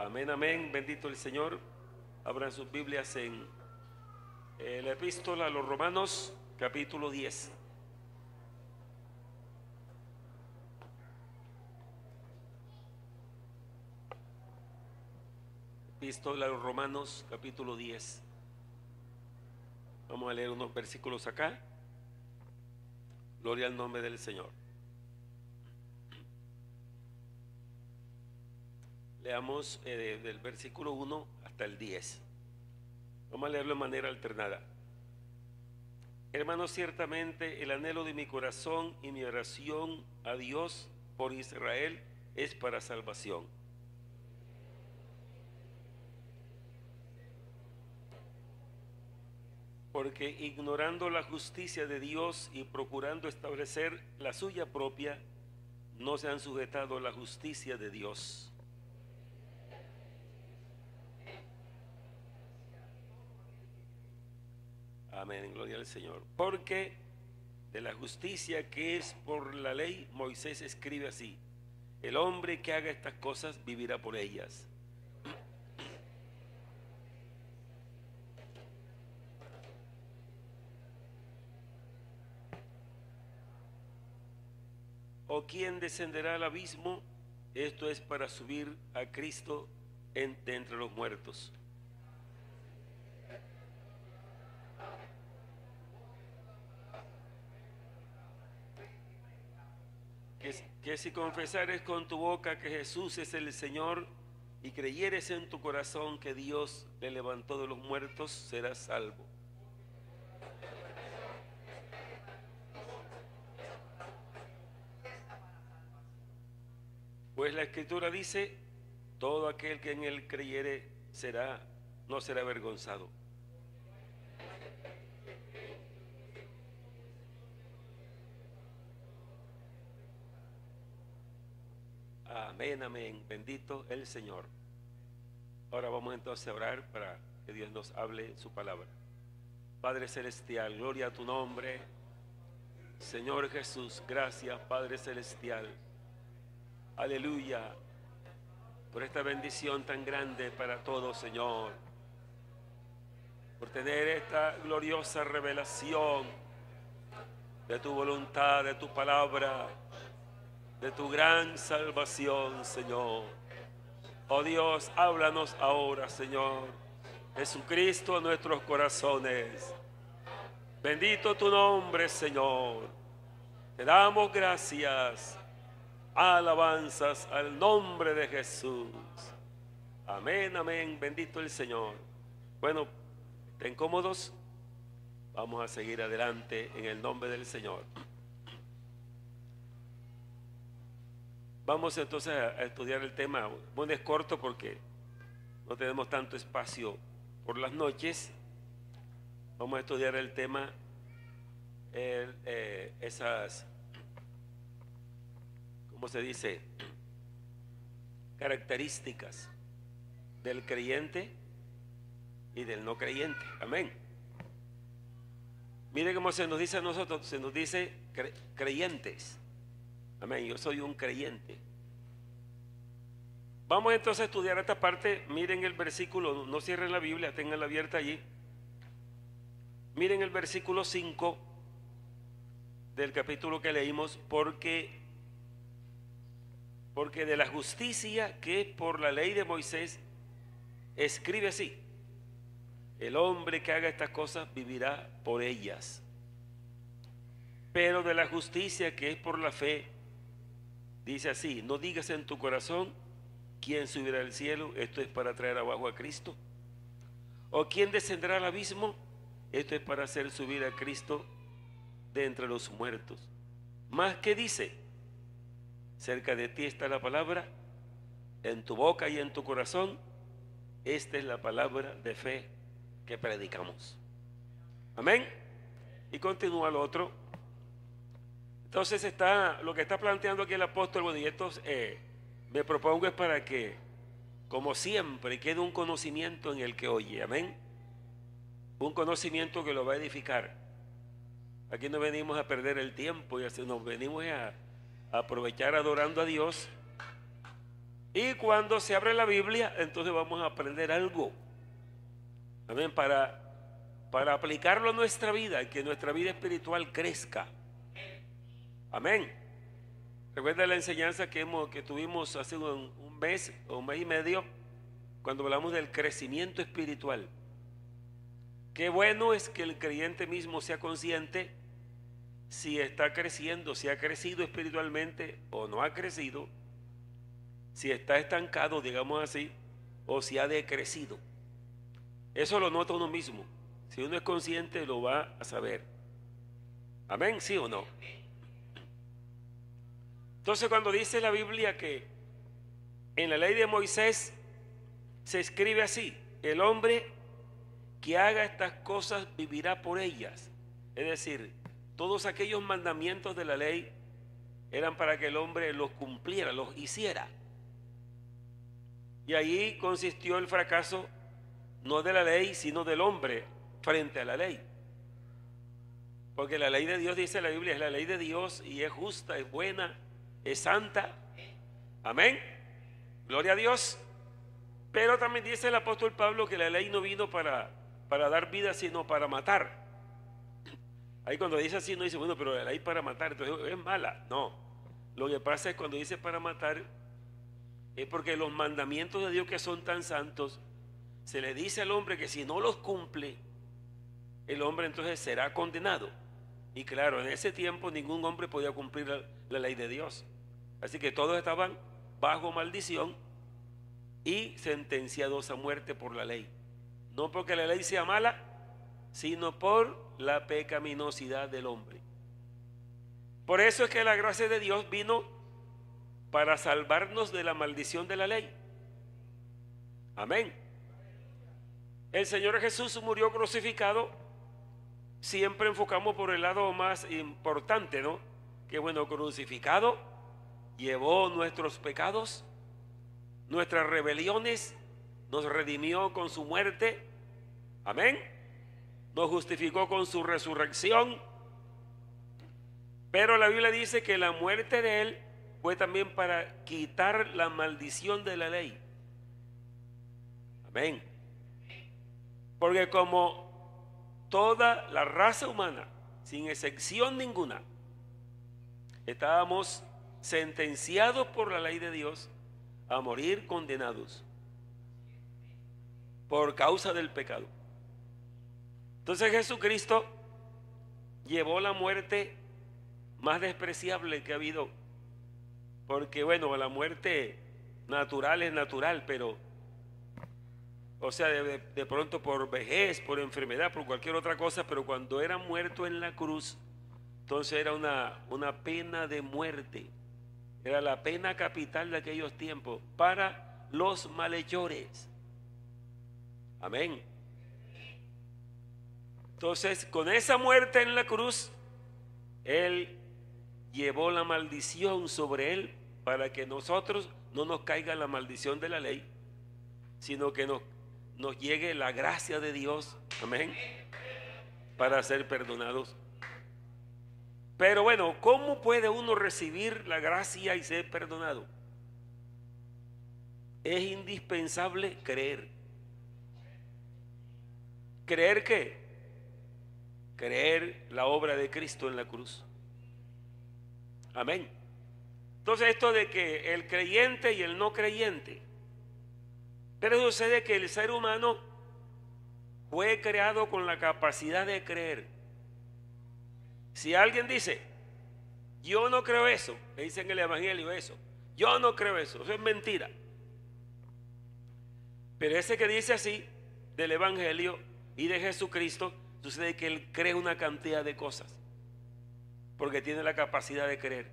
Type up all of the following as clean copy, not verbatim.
Amén, amén, bendito el Señor. Abran sus Biblias en la epístola a los Romanos, capítulo 10. Epístola a los Romanos, capítulo 10. Vamos a leer unos versículos acá. Gloria al nombre del Señor. Leamos del versículo 1 hasta el 10. Vamos a leerlo de manera alternada. Hermanos, ciertamente el anhelo de mi corazón y mi oración a Dios por Israel es para salvación. Porque ignorando la justicia de Dios y procurando establecer la suya propia, no se han sujetado a la justicia de Dios. Amén, gloria al Señor. Porque de la justicia que es por la ley, Moisés escribe así: el hombre que haga estas cosas vivirá por ellas. ¿O quién descenderá al abismo? Esto es para subir a Cristo de entre los muertos. Que si confesares con tu boca que Jesús es el Señor y creyeres en tu corazón que Dios le levantó de los muertos, serás salvo. Pues la Escritura dice: todo aquel que en él creyere no será avergonzado. Amén, amén, bendito el Señor. Ahora vamos entonces a orar para que Dios nos hable su palabra. Padre celestial, gloria a tu nombre. Señor Jesús, gracias Padre celestial. Aleluya, por esta bendición tan grande para todos, Señor, por tener esta gloriosa revelación de tu voluntad, de tu palabra, de tu gran salvación, Señor. Oh Dios, háblanos ahora, Señor. Jesucristo, a nuestros corazones. Bendito tu nombre, Señor. Te damos gracias. Alabanzas al nombre de Jesús. Amén, amén, bendito el Señor. Bueno, estén cómodos. Vamos a seguir adelante en el nombre del Señor. Vamos entonces a estudiar el tema. Bueno, es corto porque no tenemos tanto espacio por las noches. Vamos a estudiar el tema, esas, ¿cómo se dice?, características del creyente y del no creyente. Amén. Mire cómo se nos dice a nosotros, se nos dice creyentes. Amén, yo soy un creyente. Vamos entonces a estudiar esta parte. Miren el versículo, no cierren la Biblia, tenganla abierta allí. Miren el versículo 5 del capítulo que leímos: porque de la justicia que es por la ley de Moisés, escribe así: el hombre que haga estas cosas vivirá por ellas. Pero de la justicia que es por la fe, dice así: no digas en tu corazón, ¿quién subirá al cielo? Esto es para traer abajo a Cristo. ¿O quién descenderá al abismo? Esto es para hacer subir a Cristo de entre los muertos. Más que dice: cerca de ti está la palabra, en tu boca y en tu corazón. Esta es la palabra de fe que predicamos. Amén. Y continúa lo otro. Entonces lo que está planteando aquí el apóstol. Bueno, y esto me propongo es para que, como siempre, quede un conocimiento en el que oye. Amén. Un conocimiento que lo va a edificar. Aquí no venimos a perder el tiempo, nos venimos a aprovechar adorando a Dios Y cuando se abre la Biblia, entonces vamos a aprender algo. Amén. Para aplicarlo a nuestra vida y que nuestra vida espiritual crezca. Amén. Recuerda la enseñanza que tuvimos hace un mes o un mes y medio, cuando hablamos del crecimiento espiritual. Qué bueno es que el creyente mismo sea consciente si está creciendo, si ha crecido espiritualmente o no ha crecido, si está estancado, digamos así, o si ha decrecido. Eso lo nota uno mismo. Si uno es consciente, lo va a saber. Amén, ¿sí o no? Entonces, cuando dice la Biblia que en la ley de Moisés se escribe así: el hombre que haga estas cosas vivirá por ellas. Es decir, todos aquellos mandamientos de la ley eran para que el hombre los cumpliera, los hiciera. Y ahí consistió el fracaso, no de la ley, sino del hombre frente a la ley. Porque la ley de Dios, dice la Biblia, es la ley de Dios y es justa, es buena, es santa. Amén. Gloria a Dios. Pero también dice el apóstol Pablo que la ley no vino para dar vida, sino para matar. Ahí cuando dice así, no dice, bueno, pero la ley para matar, entonces es mala. No. Lo que pasa es cuando dice para matar, es porque los mandamientos de Dios, que son tan santos, se le dice al hombre que si no los cumple, el hombre entonces será condenado. Y claro, en ese tiempo ningún hombre podía cumplir la ley de Dios. Así que todos estaban bajo maldición y sentenciados a muerte por la ley. No porque la ley sea mala, sino por la pecaminosidad del hombre. Por eso es que la gracia de Dios vino para salvarnos de la maldición de la ley. Amén. El Señor Jesús murió crucificado. Siempre enfocamos por el lado más importante, ¿no? Que bueno, crucificado, llevó nuestros pecados, nuestras rebeliones, nos redimió con su muerte. Amén. Nos justificó con su resurrección. Pero la Biblia dice que la muerte de Él fue también para quitar la maldición de la ley. Amén. Porque como toda la raza humana, sin excepción ninguna, estábamos sentenciados por la ley de Dios a morir condenados por causa del pecado. Entonces Jesucristo llevó la muerte más despreciable que ha habido, porque bueno, la muerte natural es natural, pero o sea, de pronto por vejez, por enfermedad, por cualquier otra cosa, pero cuando era muerto en la cruz, entonces era una pena de muerte. Era la pena capital de aquellos tiempos para los malhechores. Amén. Entonces, con esa muerte en la cruz, Él llevó la maldición sobre Él para que nosotros no nos caiga la maldición de la ley, sino que nos llegue la gracia de Dios. Amén. Para ser perdonados. Pero bueno, ¿cómo puede uno recibir la gracia y ser perdonado? Es indispensable creer. ¿Creer qué? Creer la obra de Cristo en la cruz. Amén. Entonces, esto de que el creyente y el no creyente, pero sucede que el ser humano fue creado con la capacidad de creer. Si alguien dice, yo no creo eso, le dicen en el evangelio eso, yo no creo eso es mentira. Pero ese que dice así del evangelio y de Jesucristo, sucede que él cree una cantidad de cosas, porque tiene la capacidad de creer.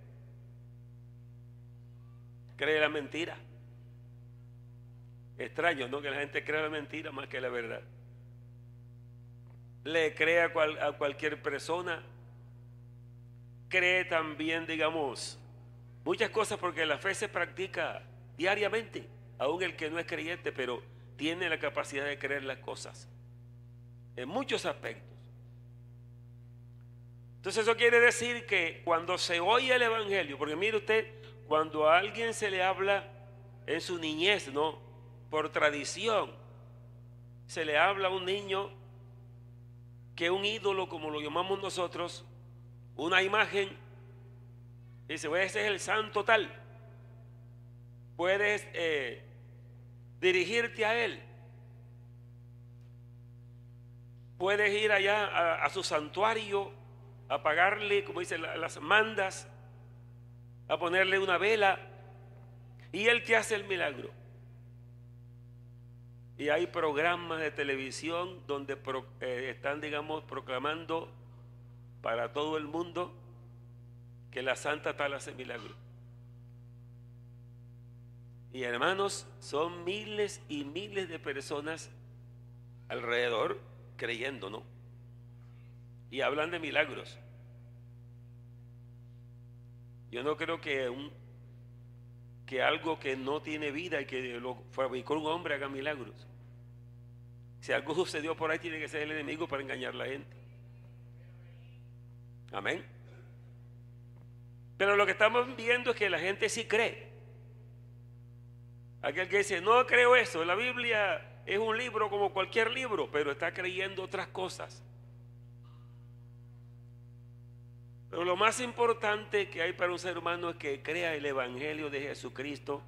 Cree la mentira. Extraño, ¿no? Que la gente crea la mentira más que la verdad. Le cree a cualquier persona. Cree también, digamos, muchas cosas, porque la fe se practica diariamente, aún el que no es creyente, pero tiene la capacidad de creer las cosas en muchos aspectos. Entonces eso quiere decir que cuando se oye el evangelio, porque mire usted, cuando a alguien se le habla en su niñez, ¿no? Por tradición, se le habla a un niño que un ídolo, como lo llamamos nosotros, una imagen, dice, bueno, ese es el santo tal. Puedes dirigirte a él. Puedes ir allá a su santuario, a pagarle, como dice, las mandas, a ponerle una vela, y él te hace el milagro. Y hay programas de televisión donde están, digamos, proclamando para todo el mundo que la santa tal hace milagro. Y hermanos, son miles y miles de personas alrededor creyendo, ¿no? Y hablan de milagros. Yo no creo que algo que no tiene vida y que lo fabricó un hombre haga milagros. Si algo sucedió por ahí, tiene que ser el enemigo para engañar a la gente. Amén. Pero lo que estamos viendo es que la gente sí cree. Aquel que dice, no creo eso, la Biblia es un libro como cualquier libro, pero está creyendo otras cosas. Pero lo más importante que hay para un ser humano es que crea el Evangelio de Jesucristo,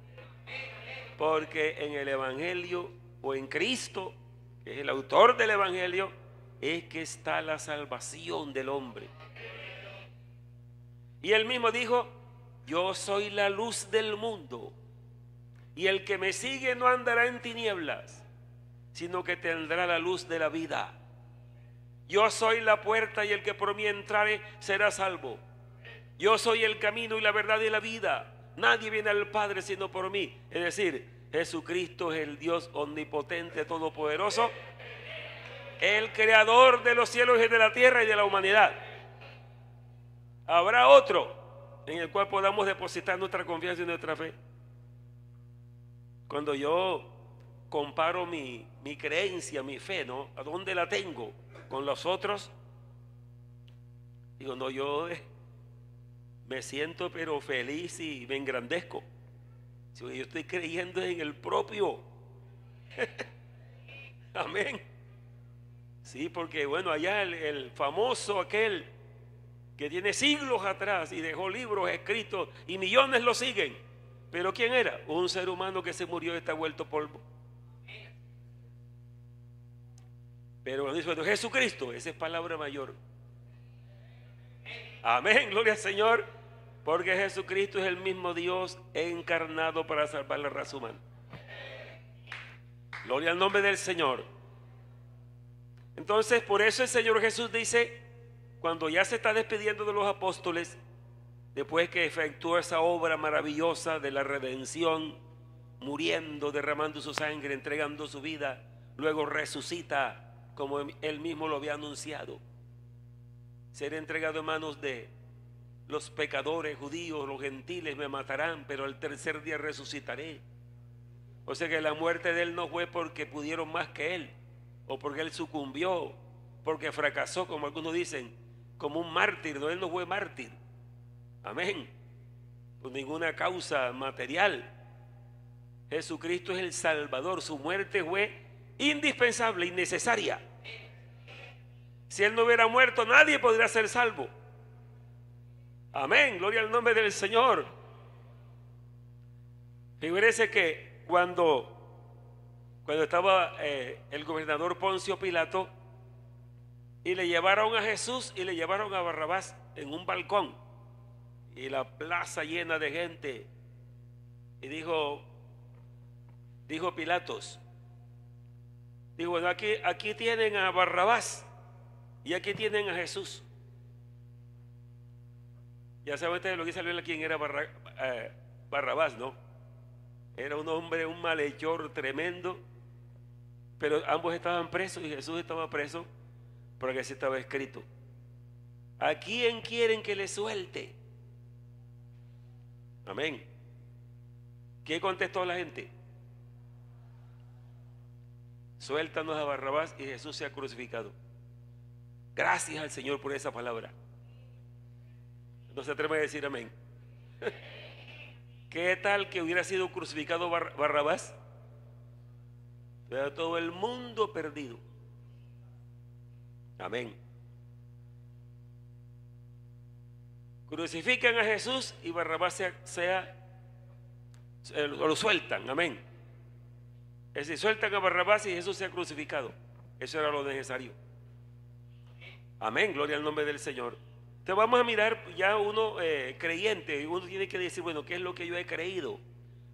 porque en el Evangelio o en Cristo, que es el autor del Evangelio, es que está la salvación del hombre. Y él mismo dijo, yo soy la luz del mundo, y el que me sigue no andará en tinieblas, sino que tendrá la luz de la vida. Yo soy la puerta, y el que por mí entrare será salvo. Yo soy el camino y la verdad y la vida. Nadie viene al Padre sino por mí. Es decir, Jesucristo es el Dios omnipotente, todopoderoso, el creador de los cielos y de la tierra y de la humanidad. ¿Habrá otro en el cual podamos depositar nuestra confianza y nuestra fe? Cuando yo comparo mi creencia, mi fe, ¿no? ¿A dónde la tengo? Con los otros, digo, no, yo me siento pero feliz y me engrandezco. Yo estoy creyendo en el propio. Amén. Sí, porque bueno, allá el famoso aquel que tiene siglos atrás y dejó libros escritos y millones lo siguen. Pero ¿quién era? Un ser humano que se murió y está vuelto polvo. Pero cuando dice, bueno, Jesucristo, esa es palabra mayor. Amén, gloria al Señor, porque Jesucristo es el mismo Dios encarnado para salvar la raza humana. Gloria al nombre del Señor. Entonces, por eso el Señor Jesús dice, cuando ya se está despidiendo de los apóstoles, después que efectuó esa obra maravillosa de la redención, muriendo, derramando su sangre, entregando su vida, luego resucita, como él mismo lo había anunciado, ser entregado en manos de los pecadores judíos, los gentiles me matarán, pero al tercer día resucitaré. O sea que la muerte de él no fue porque pudieron más que él, o porque él sucumbió, porque fracasó, como algunos dicen, como un mártir. No, él no fue mártir. Amén. Por ninguna causa material. Jesucristo es el Salvador. Su muerte fue indispensable, innecesaria. Si él no hubiera muerto, nadie podría ser salvo. Amén, gloria al nombre del Señor. Figúrese que cuando estaba el gobernador Poncio Pilato, y le llevaron a Jesús y le llevaron a Barrabás en un balcón, y la plaza llena de gente, y dijo Pilatos, digo, bueno, aquí tienen a Barrabás y aquí tienen a Jesús. Ya saben ustedes lo que salió quién era Barrabás, ¿no? Era un hombre, un malhechor tremendo, pero ambos estaban presos y Jesús estaba preso porque así estaba escrito. ¿A quién quieren que le suelte? Amén. ¿Qué contestó la gente? Suéltanos a Barrabás, y Jesús se ha crucificado. Gracias al Señor por esa palabra. No se atreve a decir amén. ¿Qué tal que hubiera sido crucificado Barrabás? Pero todo el mundo perdido. Amén. Crucifican a Jesús y Barrabás lo sueltan. Amén. Es decir, sueltan a Barrabás y Jesús sea crucificado. Eso era lo necesario. Amén, gloria al nombre del Señor. Entonces vamos a mirar ya uno creyente. Uno tiene que decir, bueno, ¿qué es lo que yo he creído?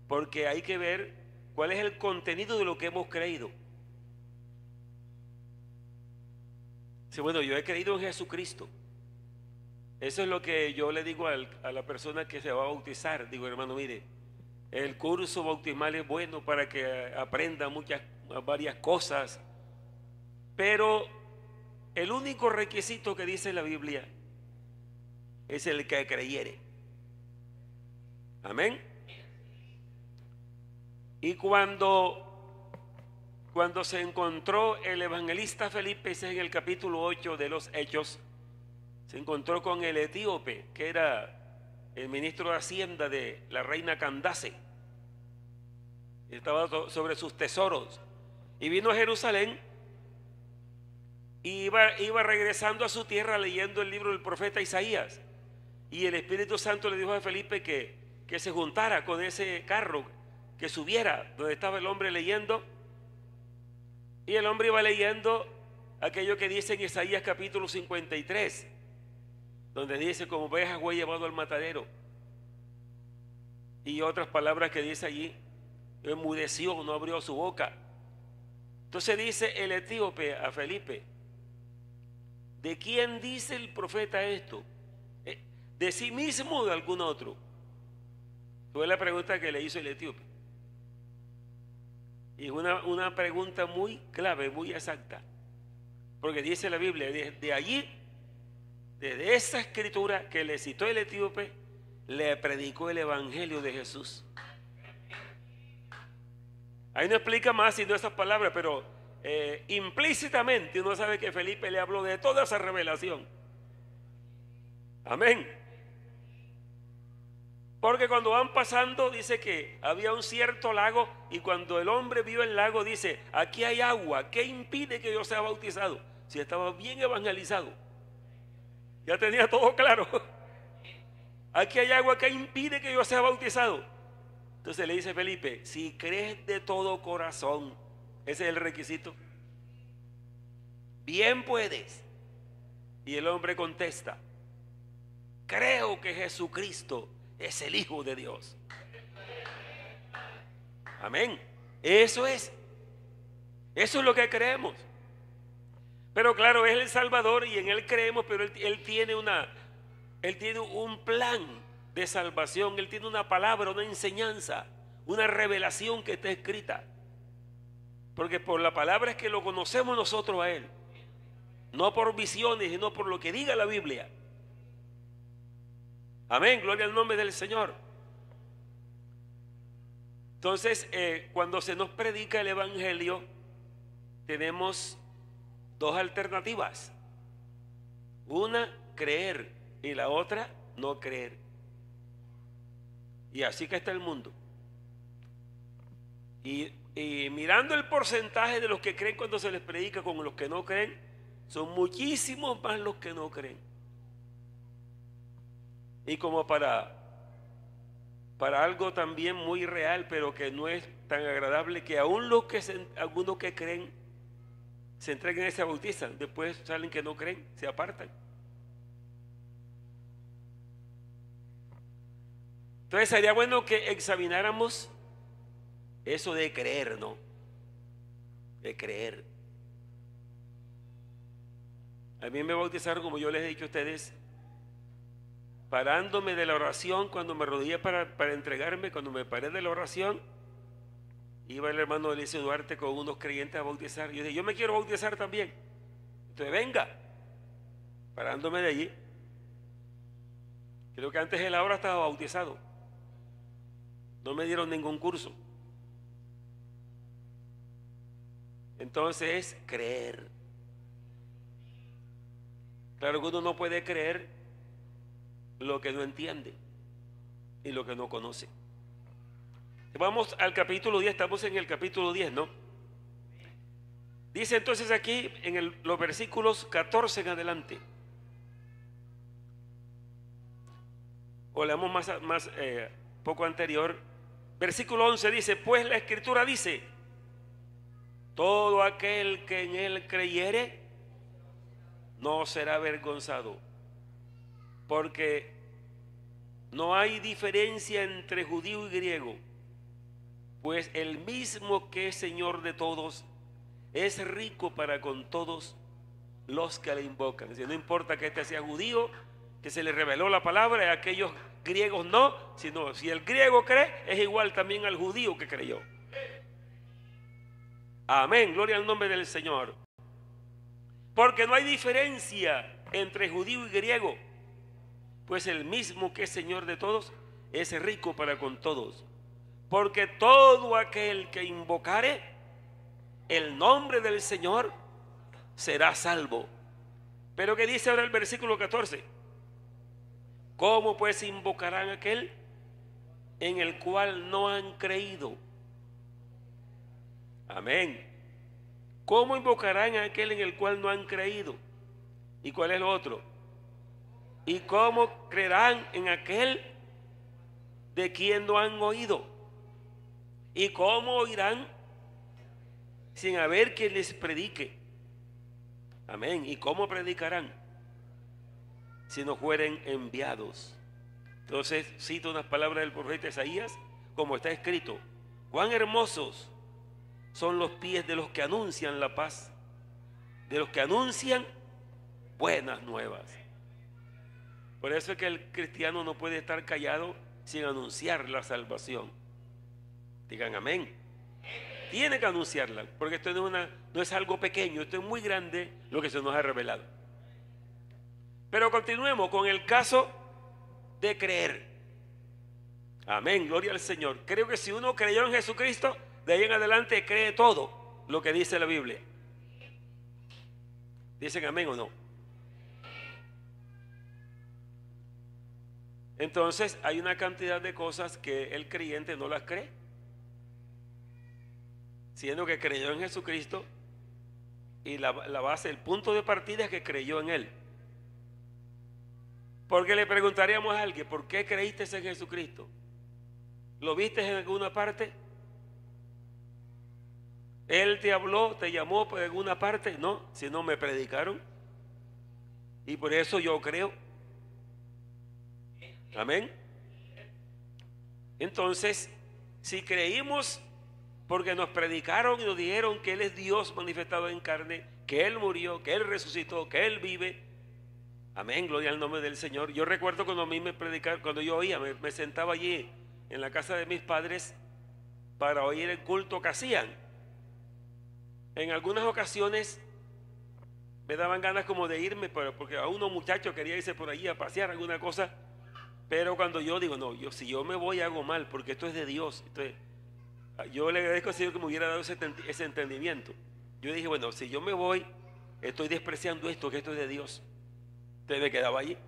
Porque hay que ver cuál es el contenido de lo que hemos creído. Sí, bueno, yo he creído en Jesucristo. Eso es lo que yo le digo a la persona que se va a bautizar. Digo, hermano, mire, el curso bautismal es bueno para que aprenda varias cosas, pero el único requisito que dice la Biblia es el que creyere. Amén. Y cuando se encontró el evangelista Felipe, ese es en el capítulo 8 de los Hechos, se encontró con el etíope, que era el ministro de Hacienda de la reina Candace. Estaba sobre sus tesoros. Y vino a Jerusalén y iba regresando a su tierra leyendo el libro del profeta Isaías. Y el Espíritu Santo le dijo a Felipe que se juntara con ese carro, que subiera donde estaba el hombre leyendo. Y el hombre iba leyendo aquello que dice en Isaías capítulo 53, donde dice: como ovejas fue llevado al matadero. Y otras palabras que dice allí: enmudeció, no abrió su boca. Entonces dice el etíope a Felipe: ¿de quién dice el profeta esto? ¿De sí mismo o de algún otro? Fue la pregunta que le hizo el etíope. Y es una pregunta muy clave, muy exacta. Porque dice la Biblia, de allí, desde esa escritura que le citó el etíope, le predicó el evangelio de Jesús. Ahí no explica más sino esas palabras, pero implícitamente uno sabe que Felipe le habló de toda esa revelación. Amén. Porque cuando van pasando dice que había un cierto lago, y cuando el hombre vio el lago dice: aquí hay agua, ¿qué impide que yo sea bautizado? Si estaba bien evangelizado, ya tenía todo claro. Aquí hay agua, ¿qué impide que yo sea bautizado? Entonces le dice Felipe: si crees de todo corazón, ese es el requisito, bien puedes. Y el hombre contesta: creo que Jesucristo es el Hijo de Dios. Amén. Eso es lo que creemos. Pero claro, es el Salvador y en Él creemos, pero Él tiene un plan de salvación. Él tiene una palabra, una enseñanza, una revelación que está escrita. Porque por la palabra es que lo conocemos nosotros a Él, no por visiones, sino por lo que diga la Biblia. Amén, gloria al nombre del Señor. Entonces, cuando se nos predica el evangelio, tenemos dos alternativas: una, creer, y la otra, no creer. Y así que está el mundo. Y mirando el porcentaje de los que creen cuando se les predica con los que no creen, son muchísimos más los que no creen. Y como para algo también muy real, pero que no es tan agradable, que aún algunos que creen se entreguen y se bautizan, después salen que no creen, se apartan. Entonces sería bueno que examináramos eso de creer, ¿no? De creer. A mí me bautizaron, como yo les he dicho a ustedes, parándome de la oración. Cuando me arrodillé para entregarme, cuando me paré de la oración, iba el hermano Eliseo Duarte con unos creyentes a bautizar. Yo dije: yo me quiero bautizar también. Entonces venga, parándome de allí. Creo que antes de la hora estaba bautizado. No me dieron ningún curso. Entonces es creer. Claro que uno no puede creer lo que no entiende y lo que no conoce. Vamos al capítulo 10, estamos en el capítulo 10, ¿no? Dice entonces aquí en los versículos 14 en adelante. O leamos más poco anterior. Versículo 11 dice: pues la Escritura dice: todo aquel que en él creyere no será avergonzado, porque no hay diferencia entre judío y griego, pues el mismo que es Señor de todos es rico para con todos los que le invocan. Si no importa que este sea judío, que se le reveló la palabra, y a aquellos griegos no, sino si el griego cree, es igual también al judío que creyó. Amén, gloria al nombre del Señor. Porque no hay diferencia entre judío y griego, pues el mismo que es Señor de todos es rico para con todos. Porque todo aquel que invocare el nombre del Señor será salvo. Pero ¿qué dice ahora el versículo 14? ¿Cómo pues invocarán a aquel en el cual no han creído? Amén. ¿Cómo invocarán a aquel en el cual no han creído? ¿Y cuál es lo otro? ¿Y cómo creerán en aquel de quien no han oído? ¿Y cómo oirán sin haber quien les predique? Amén. ¿Y cómo predicarán si no fueren enviados? Entonces cito unas palabras del profeta Isaías, como está escrito: cuán hermosos son los pies de los que anuncian la paz, de los que anuncian buenas nuevas. Por eso es que el cristiano no puede estar callado sin anunciar la salvación. Digan amén. Tiene que anunciarla, porque esto no es algo pequeño, esto es muy grande lo que se nos ha revelado. Pero continuemos con el caso de creer. Amén, gloria al Señor. Creo que si uno creyó en Jesucristo, de ahí en adelante cree todo lo que dice la Biblia. ¿Dicen amén o no? Entonces hay una cantidad de cosas que el creyente no las cree, siendo que creyó en Jesucristo, y la base, el punto de partida es que creyó en Él. Porque le preguntaríamos a alguien: ¿por qué creíste en Jesucristo? ¿Lo viste en alguna parte? ¿Él te habló, te llamó por alguna parte? No, si no me predicaron, y por eso yo creo. Amén. Entonces, si creímos porque nos predicaron y nos dijeron que Él es Dios manifestado en carne, que Él murió, que Él resucitó, que Él vive, amén, gloria al nombre del Señor. Yo recuerdo cuando a mí me predicaron, cuando yo oía, me sentaba allí en la casa de mis padres para oír el culto que hacían. En algunas ocasiones me daban ganas como de irme, porque a unos muchachos quería irse por allí a pasear alguna cosa. Pero cuando yo digo, no, si yo me voy hago mal, porque esto es de Dios. Entonces, yo le agradezco al Señor que me hubiera dado ese entendimiento. Yo dije, bueno, si yo me voy, estoy despreciando esto, que esto es de Dios. Entonces me quedaba allí.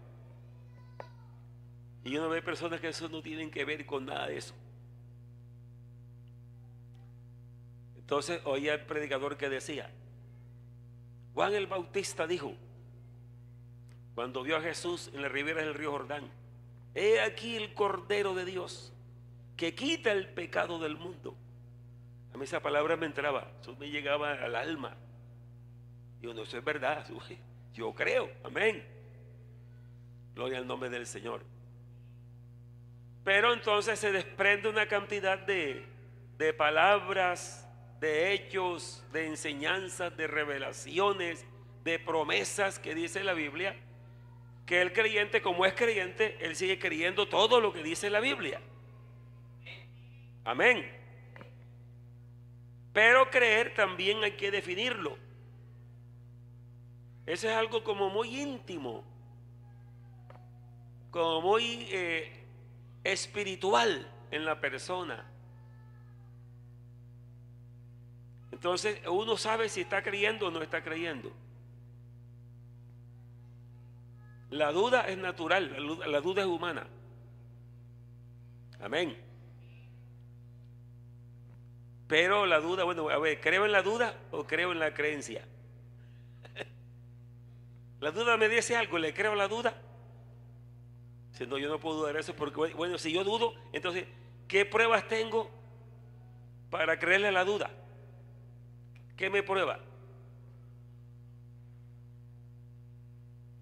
Y uno ve personas que eso no tienen que ver con nada de eso. Entonces oía el predicador que decía: Juan el Bautista dijo, cuando vio a Jesús en la ribera del río Jordán: he aquí el Cordero de Dios que quita el pecado del mundo. A mí esa palabra me entraba, eso me llegaba al alma. Digo, no, eso es verdad, yo creo, amén. Gloria al nombre del Señor. Pero entonces se desprende una cantidad de palabras, de hechos, de enseñanzas, de revelaciones, de promesas que dice la Biblia, que el creyente, como es creyente, él sigue creyendo todo lo que dice la Biblia. Amén. Pero creer también hay que definirlo. Eso es algo como muy íntimo, como muy espiritual en la persona. Entonces uno sabe si está creyendo o no está creyendo. La duda es natural, la duda es humana. Amén. Pero la duda, bueno, a ver, ¿creo en la duda o creo en la creencia? La duda me dice algo, ¿le creo a la duda? Si no, yo no puedo dudar eso porque, bueno, si yo dudo, entonces, ¿qué pruebas tengo para creerle a la duda? ¿Qué me prueba?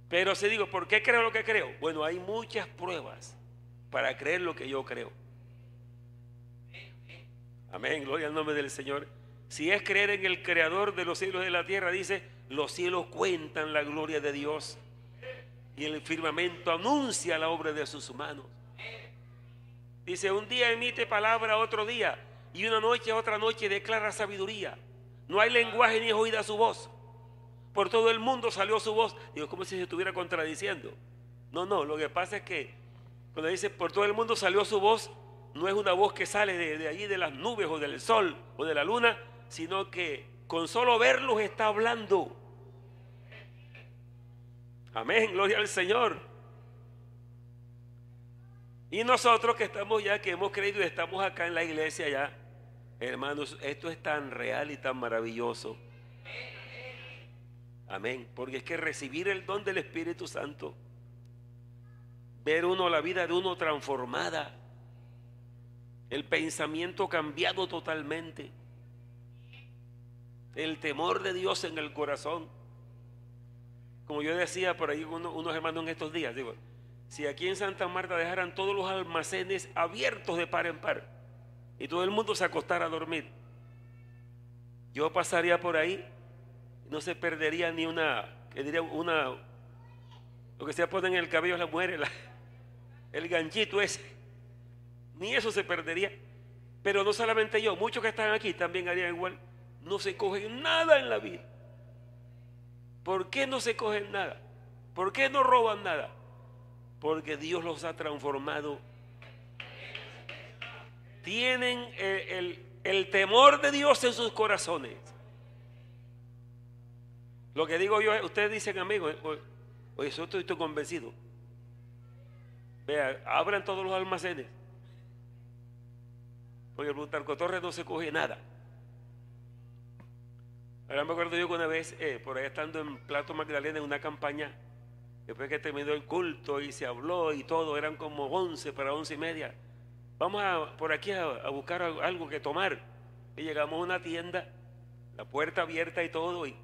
Pero si digo, ¿por qué creo lo que creo? Bueno, hay muchas pruebas para creer lo que yo creo. Amén, gloria al nombre del Señor. Si es creer en el creador de los cielos y de la tierra, dice, los cielos cuentan la gloria de Dios y el firmamento anuncia la obra de sus manos. Dice, un día emite palabra, otro día, y una noche a otra noche declara sabiduría. No hay lenguaje ni es oída su voz. Por todo el mundo salió su voz. Digo, como si se estuviera contradiciendo. No, lo que pasa es que cuando dice por todo el mundo salió su voz, no es una voz que sale de allí de las nubes o del sol o de la luna, sino que con solo verlos está hablando. Amén, gloria al Señor. Y nosotros que estamos ya, que hemos creído y estamos acá en la iglesia ya, hermanos, esto es tan real y tan maravilloso. Amén, porque es que recibir el don del Espíritu Santo, ver uno la vida de uno transformada, el pensamiento cambiado totalmente, el temor de Dios en el corazón. Como yo decía por ahí unos hermanos en estos días, digo, si aquí en Santa Marta dejaran todos los almacenes abiertos de par en par y todo el mundo se acostara a dormir, yo pasaría por ahí, no se perdería ni lo que se pone en el cabello a las mujeres, el ganchito ese, ni eso se perdería. Pero no solamente yo, muchos que están aquí también harían igual. No se cogen nada en la vida. ¿Por qué no se cogen nada? ¿Por qué no roban nada? Porque Dios los ha transformado. Tienen el temor de Dios en sus corazones. Lo que digo yo, ustedes dicen, amigos, oye, eso estoy convencido. Vea, abran todos los almacenes. Porque el Plutarco no se coge nada. Ahora me acuerdo yo que una vez, por ahí estando en Plato Magdalena en una campaña, después que terminó el culto y se habló y todo, eran como 11 para 11:30. Vamos por aquí a buscar algo que tomar. Y llegamos a una tienda, la puerta abierta y todo, y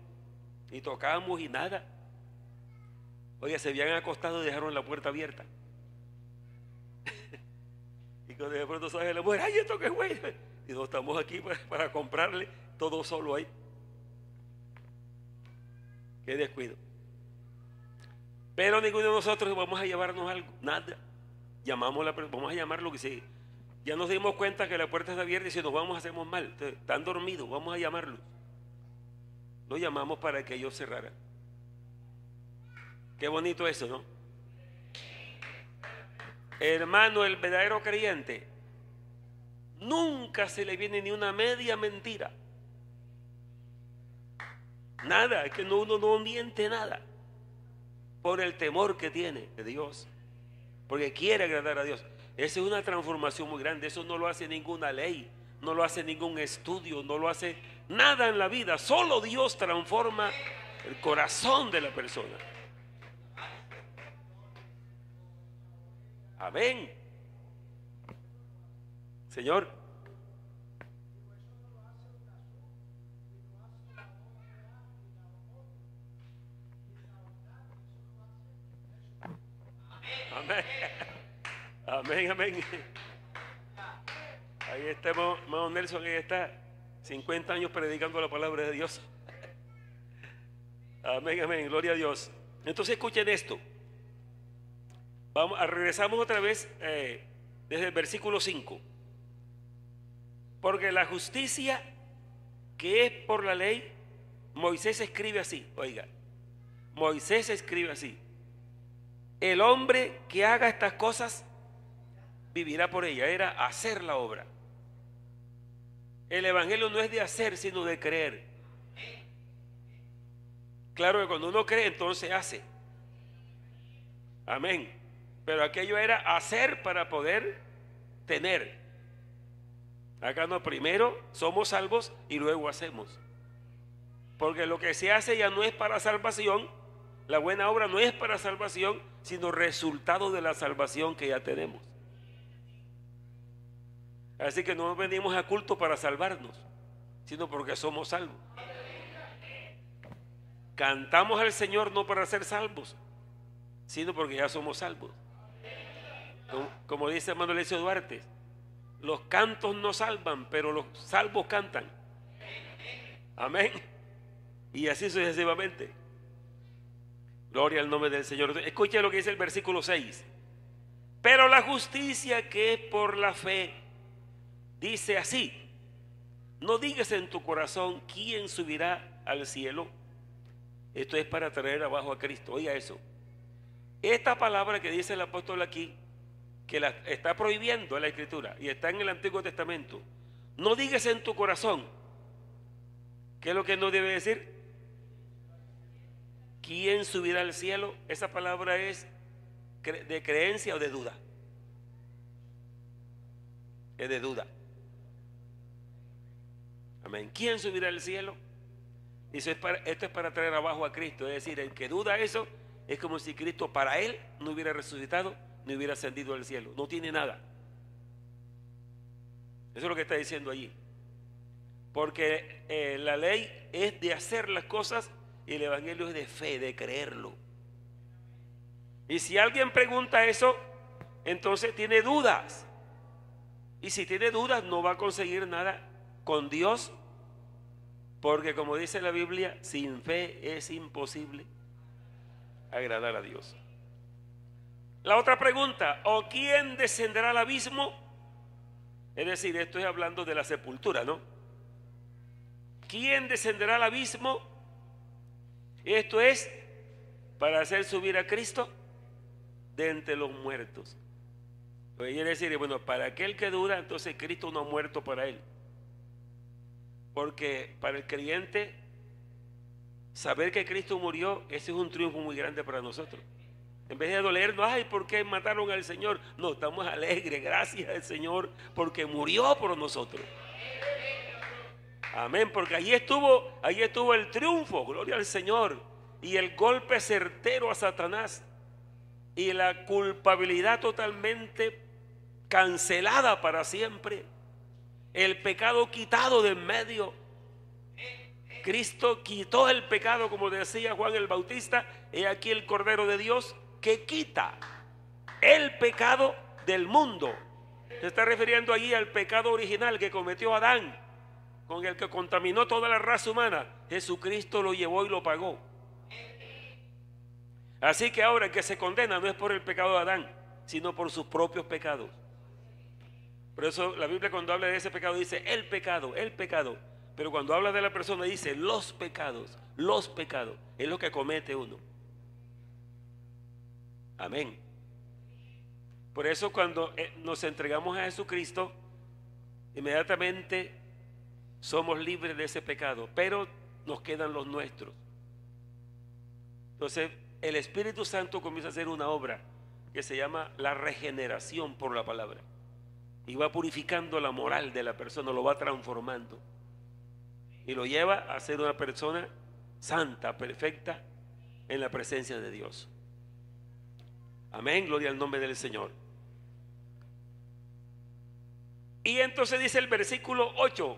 tocamos y nada. Oye, se habían acostado y dejaron la puerta abierta. Y cuando de pronto sale la mujer, ¡ay, esto qué güey! Y no, estamos aquí para comprarle todo solo ahí. Qué descuido. Pero ninguno de nosotros vamos a llevarnos algo, nada. Vamos a llamarlo que si ya nos dimos cuenta que la puerta está abierta y si nos vamos hacemos mal. Entonces, están dormidos, vamos a llamarlos. Lo llamamos para que ellos cerraran. Qué bonito eso, ¿no? Hermano, el verdadero creyente nunca se le viene ni una media mentira. Nada, es que uno no miente nada. Por el temor que tiene de Dios. Porque quiere agradar a Dios. Esa es una transformación muy grande. Eso no lo hace ninguna ley, no lo hace ningún estudio, no lo hace nada en la vida. Solo Dios transforma el corazón de la persona. Amén. Señor. Amén. Amén, amén. Ahí está hermano Nelson, ahí está 50 años predicando la palabra de Dios. Amén, amén, gloria a Dios. Entonces escuchen esto. Regresamos otra vez desde el versículo 5. Porque la justicia que es por la ley, Moisés escribe así, oiga, Moisés escribe así: el hombre que haga estas cosas vivirá por ella. Era hacer la obra. El evangelio no es de hacer, sino de creer. Claro que cuando uno cree, entonces hace. Amén. Pero aquello era hacer para poder tener. Acá no, primero somos salvos y luego hacemos. Porque lo que se hace ya no es para salvación, la buena obra no es para salvación, sino resultado de la salvación que ya tenemos. Así que no venimos a culto para salvarnos, sino porque somos salvos. Cantamos al Señor no para ser salvos, sino porque ya somos salvos. Como dice Manuel Ecio Duarte, los cantos no salvan, pero los salvos cantan. Amén. Y así sucesivamente. Gloria al nombre del Señor. Escuche lo que dice el versículo 6. Pero la justicia que es por la fe dice así: no digas en tu corazón quién subirá al cielo. Esto es para traer abajo a Cristo. Oiga eso. Esta palabra que dice el apóstol aquí, que la está prohibiendo en la Escritura y está en el Antiguo Testamento. No digas en tu corazón. ¿Qué es lo que no debe decir? ¿Quién subirá al cielo? Esa palabra es de creencia o de duda. Es de duda. Amén. ¿Quién subirá al cielo? Esto es para traer abajo a Cristo. Es decir, el que duda eso es como si Cristo para él no hubiera resucitado ni hubiera ascendido al cielo. No tiene nada. Eso es lo que está diciendo allí. Porque la ley es de hacer las cosas y el evangelio es de fe, de creerlo. Y si alguien pregunta eso, entonces tiene dudas. Y si tiene dudas no va a conseguir nada con Dios, porque como dice la Biblia, sin fe es imposible agradar a Dios. La otra pregunta: ¿o quién descenderá al abismo? Es decir, esto es hablando de la sepultura, ¿no? ¿Quién descenderá al abismo? Esto es para hacer subir a Cristo de entre los muertos. Pues quiere decir, bueno, para aquel que duda, entonces Cristo no ha muerto para él. Porque para el creyente, saber que Cristo murió, ese es un triunfo muy grande para nosotros. En vez de dolernos, ay, ¿por qué mataron al Señor? No, estamos alegres, gracias al Señor, porque murió por nosotros. Amén, porque allí estuvo el triunfo, gloria al Señor, y el golpe certero a Satanás, y la culpabilidad totalmente cancelada para siempre, el pecado quitado de en medio. Cristo quitó el pecado, como decía Juan el Bautista: he aquí el Cordero de Dios que quita el pecado del mundo. Se está refiriendo allí al pecado original que cometió Adán, con el que contaminó toda la raza humana. Jesucristo lo llevó y lo pagó. Así que ahora el que se condena no es por el pecado de Adán, sino por sus propios pecados. Por eso la Biblia, cuando habla de ese pecado, dice el pecado, el pecado. Pero cuando habla de la persona dice los pecados, los pecados. Es lo que comete uno. Amén. Por eso cuando nos entregamos a Jesucristo, inmediatamente somos libres de ese pecado, pero nos quedan los nuestros. Entonces el Espíritu Santo comienza a hacer una obra que se llama la regeneración por la palabra, y va purificando la moral de la persona, lo va transformando y lo lleva a ser una persona santa, perfecta en la presencia de Dios. Amén, gloria al nombre del Señor. Y entonces dice el versículo 8: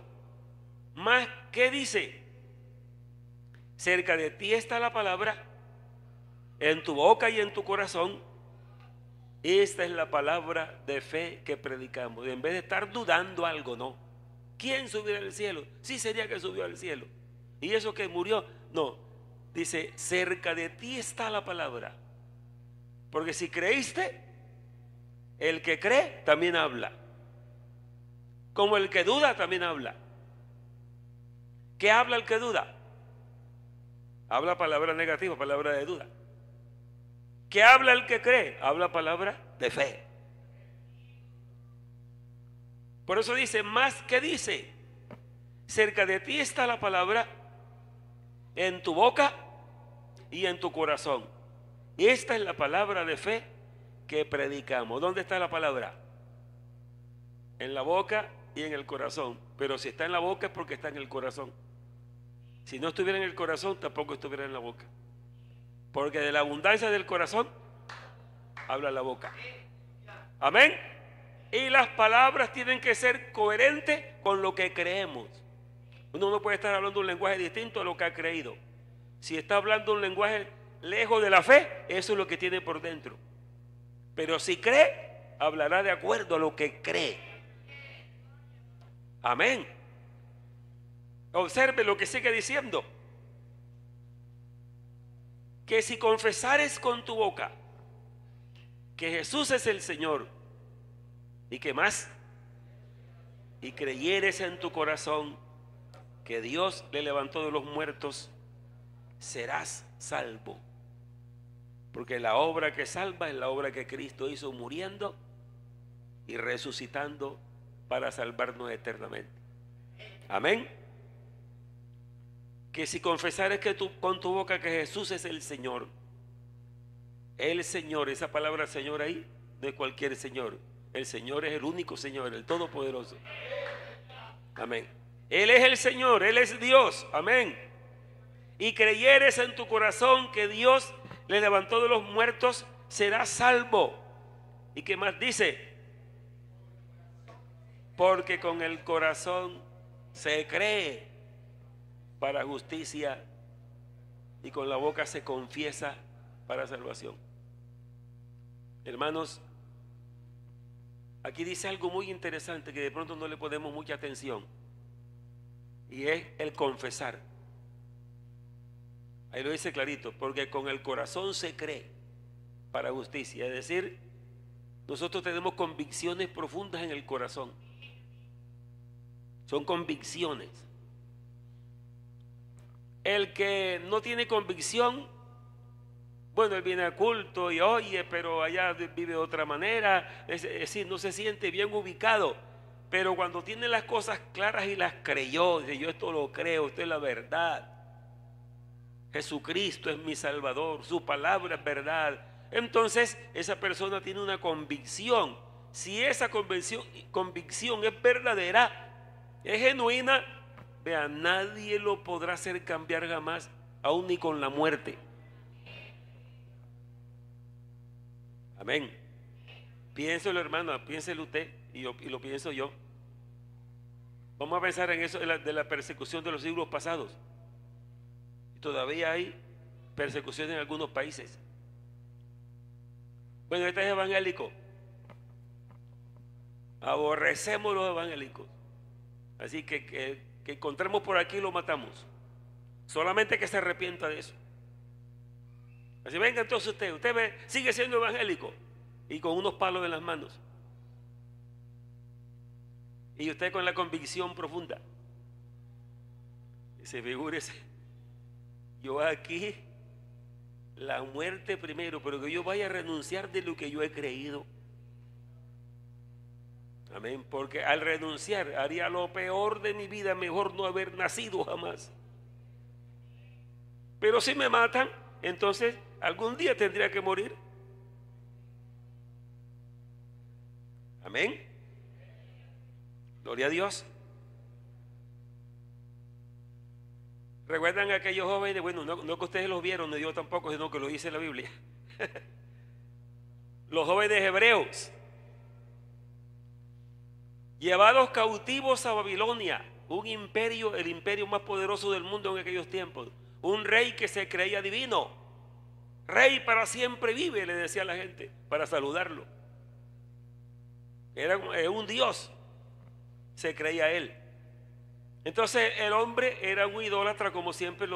más, ¿qué dice? Cerca de ti está la palabra, en tu boca y en tu corazón. Esta es la palabra de fe que predicamos. En vez de estar dudando algo, no. ¿Quién subirá al cielo? Sí, sería que subió al cielo. ¿Y eso que murió? No. Dice, cerca de ti está la palabra. Porque si creíste, el que cree también habla. Como el que duda también habla. ¿Qué habla el que duda? Habla palabra negativa, palabra de duda. ¿Qué habla el que cree? Habla palabra de fe. Por eso dice, más que dice, cerca de ti está la palabra, en tu boca y en tu corazón. Y esta es la palabra de fe que predicamos. ¿Dónde está la palabra? En la boca y en el corazón. Pero si está en la boca es porque está en el corazón. Si no estuviera en el corazón, tampoco estuviera en la boca. Porque de la abundancia del corazón habla la boca. Amén. Y las palabras tienen que ser coherentes con lo que creemos. Uno no puede estar hablando un lenguaje distinto a lo que ha creído. Si está hablando un lenguaje lejos de la fe, eso es lo que tiene por dentro. Pero si cree, hablará de acuerdo a lo que cree. Amén. Observe lo que sigue diciendo. Que si confesares con tu boca que Jesús es el Señor, y que más, y creyeres en tu corazón que Dios le levantó de los muertos, serás salvo. Porque la obra que salva es la obra que Cristo hizo muriendo y resucitando para salvarnos eternamente. Amén. Que si confesares que con tu boca que Jesús es el Señor, esa palabra Señor ahí no es cualquier Señor. El Señor es el único Señor, el Todopoderoso. Amén. Él es el Señor, Él es Dios. Amén. Y creyeres en tu corazón que Dios le levantó de los muertos, serás salvo. ¿Y qué más dice? Porque con el corazón se cree para justicia y con la boca se confiesa para salvación. Hermanos, aquí dice algo muy interesante que de pronto no le ponemos mucha atención, y es el confesar. Ahí lo dice clarito, porque con el corazón se cree para justicia. Es decir, nosotros tenemos convicciones profundas en el corazón. Son convicciones. El que no tiene convicción, bueno, él viene a culto y oye, pero allá vive de otra manera, es decir, no se siente bien ubicado. Pero cuando tiene las cosas claras y las creyó, dice: yo esto lo creo, esto es la verdad. Jesucristo es mi Salvador, su palabra es verdad. Entonces esa persona tiene una convicción. Si esa convicción es verdadera, es genuina, vea, nadie lo podrá hacer cambiar jamás, aún ni con la muerte. Amén. Piénselo, hermano, piénselo usted y lo pienso yo. Vamos a pensar en eso de la persecución de los siglos pasados. Y todavía hay persecución en algunos países. Bueno, este es evangélico. Aborrecemos los evangélicos. Así que encontremos por aquí y lo matamos. Solamente que se arrepienta de eso. Así, venga entonces usted sigue siendo evangélico y con unos palos en las manos. Y usted con la convicción profunda. Y figúrese, yo aquí, la muerte primero, pero que yo vaya a renunciar de lo que yo he creído. Amén. Porque al renunciar haría lo peor de mi vida, mejor no haber nacido jamás. Pero si me matan, entonces algún día tendría que morir. Amén. Gloria a Dios. ¿Recuerdan a aquellos jóvenes? Bueno, no que ustedes los vieron, ni yo tampoco, sino que lo dice la Biblia. Los jóvenes hebreos, llevados cautivos a Babilonia, un imperio, el imperio más poderoso del mundo en aquellos tiempos. Un rey que se creía divino. Rey para siempre vive, le decía a la gente para saludarlo. Era un dios, se creía él. Entonces el hombre era un idólatra, como siempre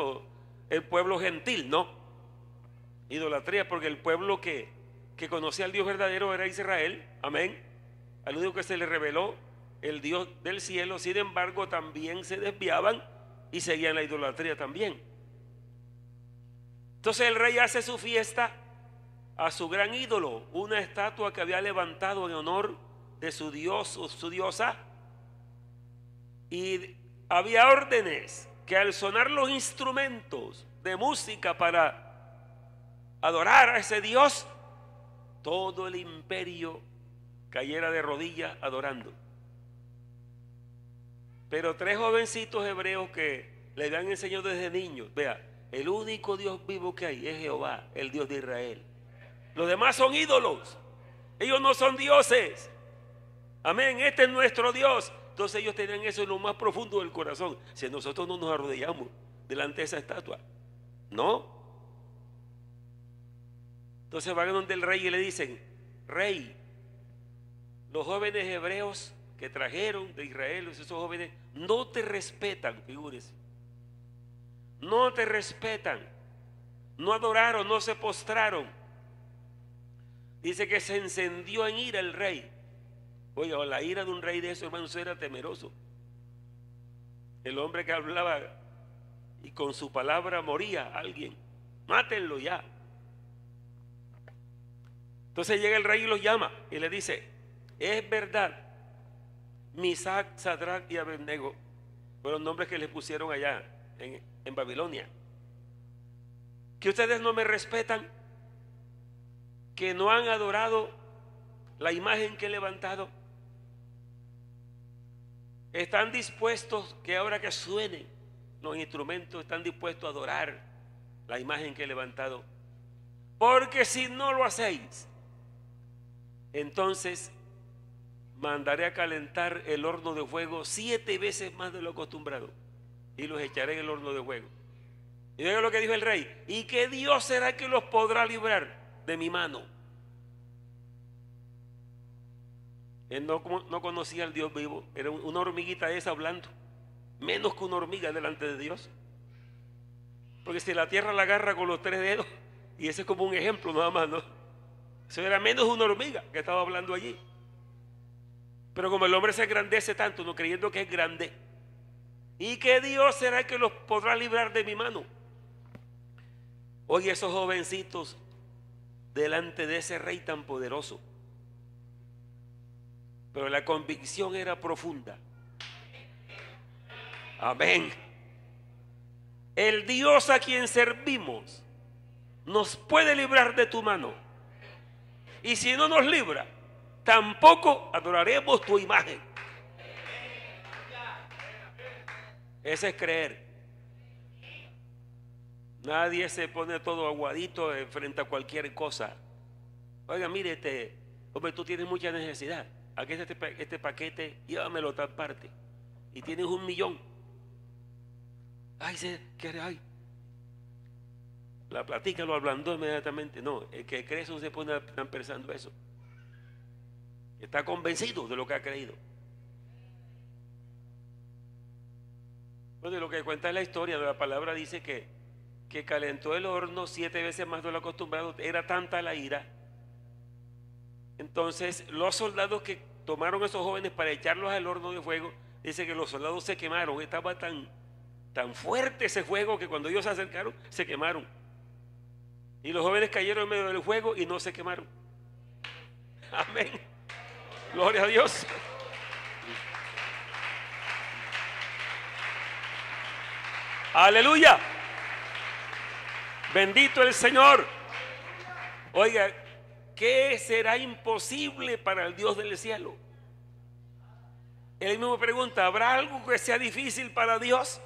el pueblo gentil, ¿no? Idolatría, porque el pueblo que conocía al Dios verdadero era Israel. Amén. Al único que se le reveló el Dios del cielo. Sin embargo, también se desviaban y seguían la idolatría también. Entonces el rey hace su fiesta a su gran ídolo, una estatua que había levantado en honor de su dios o su diosa. Y había órdenes que al sonar los instrumentos de música para adorar a ese Dios, todo el imperio cayera de rodillas adorando. Pero tres jovencitos hebreos que le habían enseñado desde niños. Vea, el único Dios vivo que hay es Jehová, el Dios de Israel. Los demás son ídolos. Ellos no son dioses. Amén, este es nuestro Dios. Entonces ellos tenían eso en lo más profundo del corazón. Si nosotros no nos arrodillamos delante de esa estatua, no. Entonces van donde el rey y le dicen: rey, los jóvenes hebreos que trajeron de Israel, esos jóvenes no te respetan, figúrese. No te respetan. No adoraron, no se postraron. Dice que se encendió en ira el rey. Oiga, la ira de un rey de esos, hermanos, era temeroso. El hombre que hablaba y con su palabra moría alguien. Mátenlo ya. Entonces llega el rey y los llama y le dice: es verdad, Misac, Sadrach y Abednego fueron nombres que les pusieron allá en Babilonia, que ustedes no me respetan, que no han adorado la imagen que he levantado. Están dispuestos que ahora que suenen los instrumentos, están dispuestos a adorar la imagen que he levantado. Porque si no lo hacéis, entonces mandaré a calentar el horno de fuego 7 veces más de lo acostumbrado y los echaré en el horno de fuego. Y oiga lo que dijo el rey: ¿y qué Dios será que los podrá librar de mi mano? Él no conocía al Dios vivo. Era una hormiguita esa hablando, menos que una hormiga delante de Dios. Porque si la tierra la agarra con los 3 dedos, y ese es como un ejemplo nada más, ¿no? Eso era menos una hormiga que estaba hablando allí. Pero como el hombre se engrandece tanto, no creyendo que es grande, ¿y qué Dios será que los podrá librar de mi mano? Oye, esos jovencitos delante de ese rey tan poderoso, pero la convicción era profunda. Amén. El Dios a quien servimos nos puede librar de tu mano, y si no nos libra, tampoco adoraremos tu imagen. Ese es creer. Nadie se pone todo aguadito frente a cualquier cosa. Oiga, mire, hombre, tú tienes mucha necesidad. Aquí está este paquete, llévamelo a tal parte. Y tienes 1 millón. Ay, ay. La platica lo ablandó inmediatamente. No, el que cree eso se pone tan pensando eso. Está convencido de lo que ha creído. Bueno, lo que cuenta es la historia de la palabra. Dice que calentó el horno 7 veces más de lo acostumbrado. Era tanta la ira. Entonces los soldados que tomaron a esos jóvenes para echarlos al horno de fuego, dice que los soldados se quemaron. Estaba tan fuerte ese fuego que cuando ellos se acercaron se quemaron. Y los jóvenes cayeron en medio del fuego y no se quemaron. Amén. Gloria a Dios. Aleluya. Bendito el Señor. Oiga, ¿qué será imposible para el Dios del cielo? Él mismo pregunta: ¿habrá algo que sea difícil para Dios?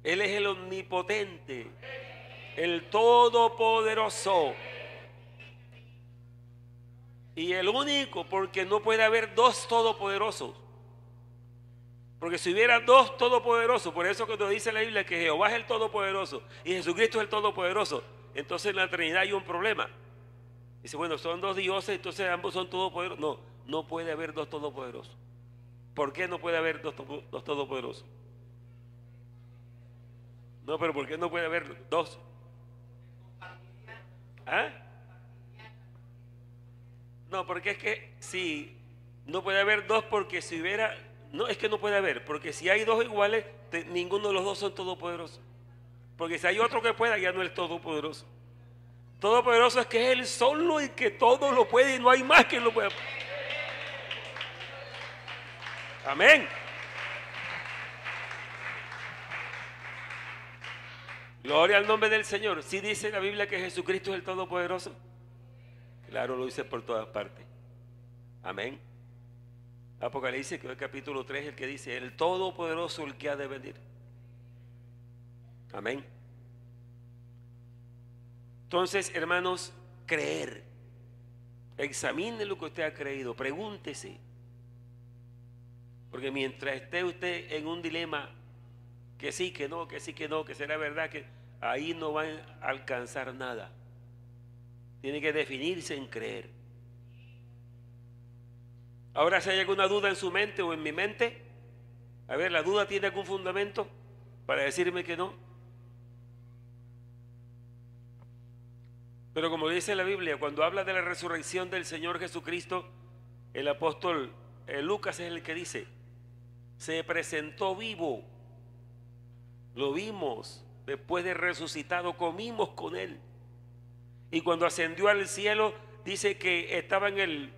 Él es el omnipotente, el todopoderoso, y el único, porque no puede haber 2 todopoderosos. Porque si hubiera 2 todopoderosos, por eso cuando dice la Biblia que Jehová es el todopoderoso y Jesucristo es el todopoderoso, entonces en la Trinidad hay un problema. Dice, bueno, son 2 dioses, entonces ambos son todopoderosos. No puede haber 2 todopoderosos. ¿Por qué no puede haber dos todopoderosos? No, pero ¿por qué no puede haber 2? ¿Ah? No, porque es que si no puede haber 2, porque si hubiera, no, es que no puede haber, porque si hay 2 iguales, ninguno de los 2 son todopoderosos. Porque si hay otro que pueda, ya no es todopoderoso. Todopoderoso es que es Él solo y que todo lo puede y no hay más que lo pueda. Amén. Gloria al nombre del Señor. ¿Sí dice la Biblia que Jesucristo es el Todopoderoso? Claro, lo dice por todas partes. Amén. Apocalipsis capítulo 3, el que dice: el Todopoderoso, el que ha de venir. Amén. Entonces, hermanos, creer. Examine lo que usted ha creído, pregúntese. Porque mientras esté usted en un dilema, que sí, que no, que sí, que no, que será verdad, que ahí no va a alcanzar nada. Tiene que definirse en creer. Ahora, si hay alguna duda en su mente o en mi mente, a ver, ¿la duda tiene algún fundamento para decirme que no? Pero como dice la Biblia, cuando habla de la resurrección del Señor Jesucristo, el apóstol Lucas es el que dice: se presentó vivo, lo vimos, después de resucitado comimos con él. Y cuando ascendió al cielo, dice que estaba en el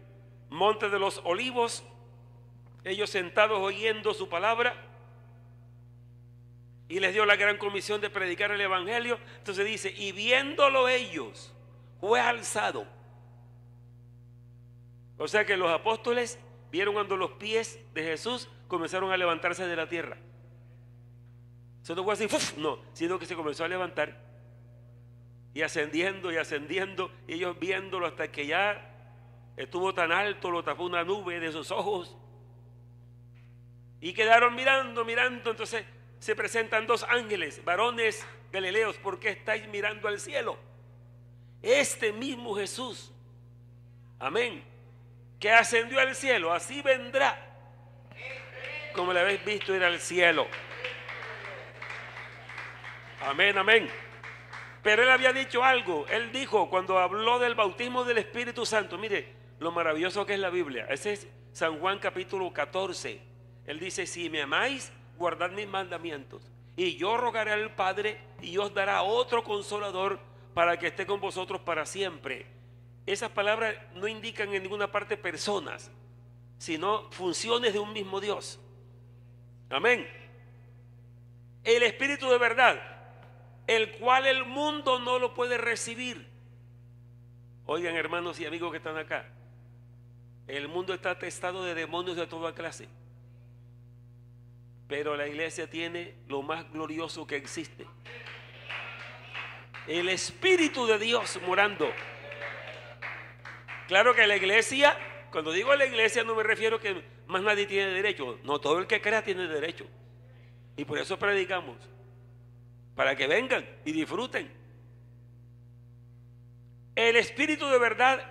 monte de los olivos, ellos sentados oyendo su palabra, y les dio la gran comisión de predicar el evangelio. Entonces dice: y viéndolo ellos, fue alzado. O sea que los apóstoles vieron cuando los pies de Jesús comenzaron a levantarse de la tierra. Eso no fue así, ¡fuf! No, sino que se comenzó a levantar y ascendiendo, y ellos viéndolo hasta que ya estuvo tan alto, lo tapó una nube de sus ojos, y quedaron mirando. Entonces se presentan dos ángeles: varones galileos, ¿por qué estáis mirando al cielo? Este mismo Jesús, amén, que ascendió al cielo, así vendrá como le habéis visto ir al cielo. Amén, amén. Pero él había dicho algo. Él dijo, cuando habló del bautismo del Espíritu Santo, mire lo maravilloso que es la Biblia. Ese es San Juan capítulo 14. Él dice: si me amáis, guardad mis mandamientos, y yo rogaré al Padre, y os dará otro consolador, para que esté con vosotros para siempre. Esas palabras no indican en ninguna parte personas, sino funciones de un mismo Dios. Amén. El Espíritu de verdad, el cual el mundo no lo puede recibir. Oigan, hermanos y amigos que están acá, el mundo está atestado de demonios de toda clase, pero la iglesia tiene lo más glorioso que existe: el Espíritu de Dios morando. Claro que la iglesia, cuando digo la iglesia, no me refiero que más nadie tiene derecho. No, todo el que crea tiene derecho. Y por eso predicamos, para que vengan y disfruten. El Espíritu de verdad,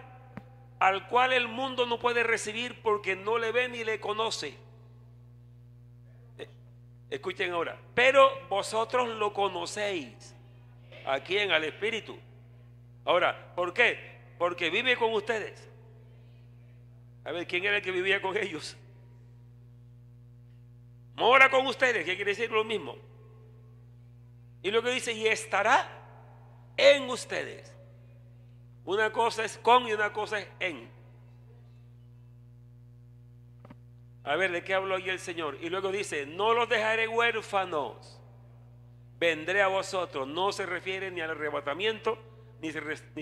al cual el mundo no puede recibir porque no le ve ni le conoce. Escuchen ahora: pero vosotros lo conocéis. ¿A quién? Al Espíritu. Ahora, ¿por qué? Porque vive con ustedes. A ver, ¿quién era el que vivía con ellos? Mora con ustedes, ¿qué quiere decir? Lo mismo. Y lo que dice: y estará en ustedes. Una cosa es con y una cosa es en. A ver, ¿de qué habló ahí el Señor? Y luego dice: no los dejaré huérfanos, vendré a vosotros. No se refiere ni al arrebatamiento, ni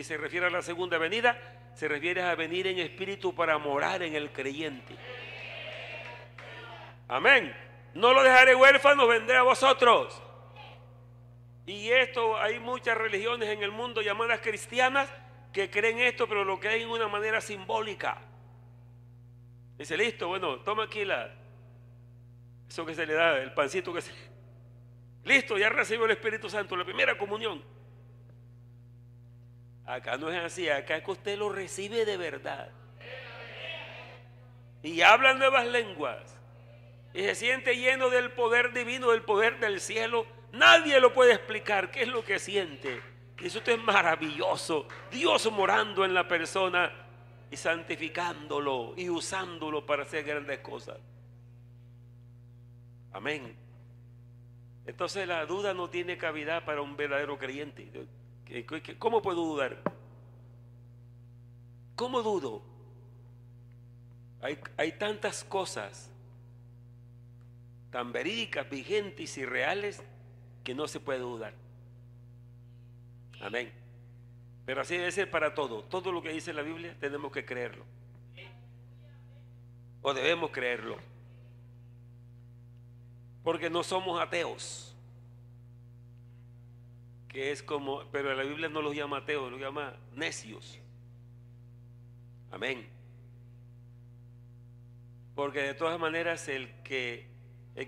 se refiere a la segunda venida. Se refiere a venir en espíritu para morar en el creyente. Amén. No lo dejaré huérfanos, vendré a vosotros. Y esto, hay muchas religiones en el mundo llamadas cristianas que creen esto, pero lo creen de una manera simbólica. Dice: listo, bueno, toma aquí eso que se le da, el pancito que se... Listo, ya recibió el Espíritu Santo, la primera comunión. Acá no es así, acá es que usted lo recibe de verdad. Y habla nuevas lenguas. Y se siente lleno del poder divino, del poder del cielo. Nadie lo puede explicar qué es lo que siente. Y eso es maravilloso. Dios morando en la persona y santificándolo y usándolo para hacer grandes cosas. Amén. Entonces la duda no tiene cavidad para un verdadero creyente. ¿Cómo puedo dudar? ¿Cómo dudo? Hay tantas cosas tan verídicas, vigentes y reales que no se puede dudar. Amén. Pero así debe ser para todo. Todo lo que dice la Biblia tenemos que creerlo. o debemos creerlo, porque no somos ateos, que es como, pero la Biblia no los llama ateos, los llama necios. Amén. Porque de todas maneras el que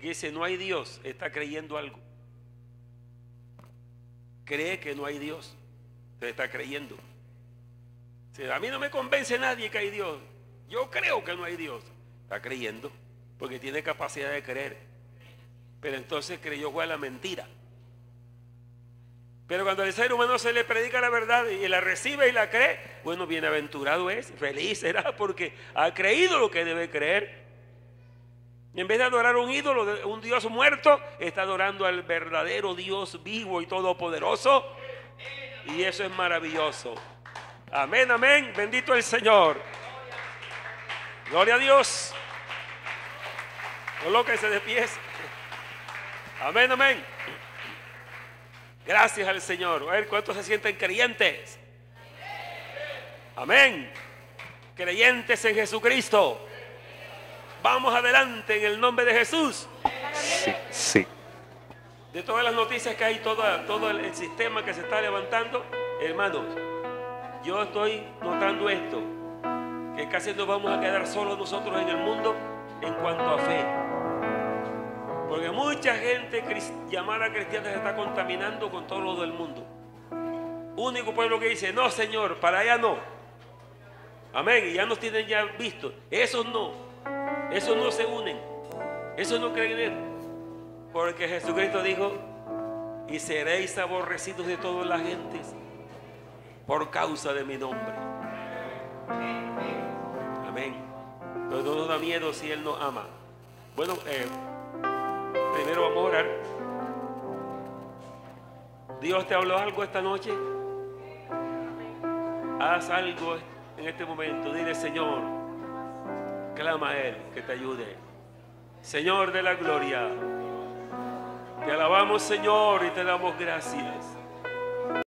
dice no hay Dios está creyendo algo. Cree que no hay Dios, se está creyendo. Si a mí no me convence nadie que hay Dios, yo creo que no hay Dios, está creyendo, porque tiene capacidad de creer. Pero entonces creyó fue a la mentira. Pero cuando al ser humano se le predica la verdad y la recibe y la cree, bueno, bienaventurado es, feliz será, porque ha creído lo que debe creer. Y en vez de adorar un ídolo, un Dios muerto, está adorando al verdadero Dios vivo y todopoderoso. Y eso es maravilloso. Amén, amén. Bendito el Señor. Gloria a Dios. Colóquense de pies. Amén, amén. Gracias al Señor. A ver cuántos se sienten creyentes. Amén. Creyentes en Jesucristo. Vamos adelante en el nombre de Jesús. Sí, sí. De todas las noticias que hay, todo el sistema que se está levantando, hermanos, yo estoy notando esto, que casi nos vamos a quedar solos nosotros en el mundo en cuanto a fe. Porque mucha gente llamada cristiana se está contaminando con todo lo del mundo. Único pueblo que dice, no Señor, para allá no. Amén, y ya nos tienen ya visto. Esos no se unen, esos no creen en Él. Porque Jesucristo dijo, y seréis aborrecidos de todas las gentes por causa de mi nombre. Amén. Pero no nos da miedo si Él nos ama. Bueno, primero vamos a orar. Dios te habló algo esta noche. Haz algo en este momento. Dile, Señor, clama a Él que te ayude. Señor de la gloria, te alabamos, Señor, y te damos gracias.